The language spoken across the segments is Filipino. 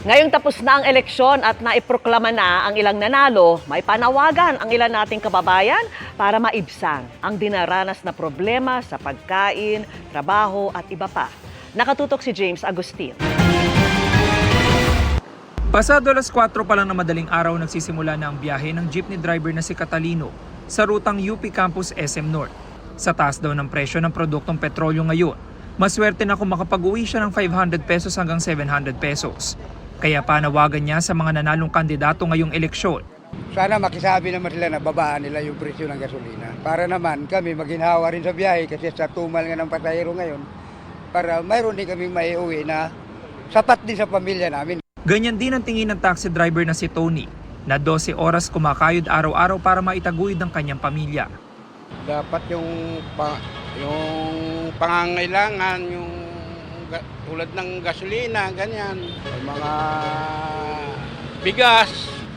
Ngayong tapos na ang eleksyon at naiproklama na ang ilang nanalo, may panawagan ang ilan nating kababayan para maibsan ang dinaranas na problema sa pagkain, trabaho at iba pa. Nakatutok si James Agustin. Pasado alas 4 pa lang na madaling araw nagsisimula na ang biyahe ng jeepney driver na si Catalino sa rutang UP Campus SM North. Sa taas daw ng presyo ng produktong petrolyo ngayon, maswerte na kung makapag-uwi siya ng 500 pesos hanggang 700 pesos. Kaya panawagan niya sa mga nanalong kandidato ngayong eleksyon. Sana makisabi naman sila na babaan nila yung presyo ng gasolina. Para naman kami maginhawa rin sa biyahe kasi sa tumal nga ng pasahero ngayon, para mayroon din kaming maiuwi na sapat din sa pamilya namin. Ganyan din ang tingin ng taxi driver na si Tony, na 12 oras kumakayod araw-araw para maitaguyod ang kanyang pamilya. Dapat yung pangangailangan, yung tulad ng gasolina, ganyan, mga bigas,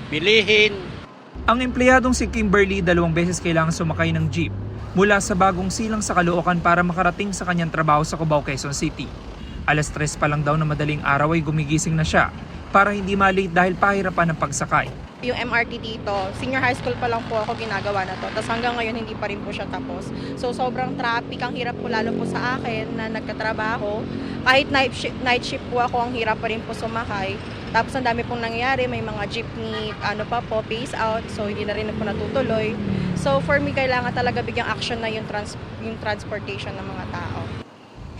bilihin. Ang empleyadong si Kimberly 2 beses kailangan sumakay ng jeep mula sa Bagong Silang sa Caloocan para makarating sa kanyang trabaho sa Cubao, Quezon City. Alas 3 pa lang daw na madaling araw ay gumigising na siya para hindi malate dahil pahirapan ng pagsakay. Yung MRT dito, senior high school pa lang po ako ginagawa na to. Tapos hanggang ngayon hindi pa rin po siya tapos. So sobrang traffic, ang hirap po lalo po sa akin na nagtatrabaho. Kahit night shift po ako, ang hirap pa rin po sumakay. Tapos ang dami pong nangyayari, may mga jeepney, phase out, so hindi na rin po natutuloy. So for me, kailangan talaga bigyang action na yung transportation ng mga tao.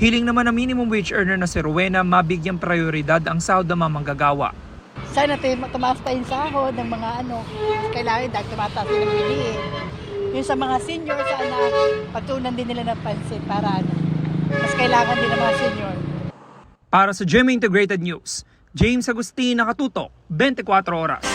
Hiling naman ng minimum wage earner na si Rowena mabigyang prioridad ang sahod ng mga manggagawa. Sana tumaas pa yung sahod ng mga kailangan dahil tumataas din ang bilihin. Yung sa mga senior, sana pagtuunan din nila ng pansin para mas kailangan din ng mga senior. Para sa GMA Integrated News, James Agustin, Nakatutok, 24 Oras.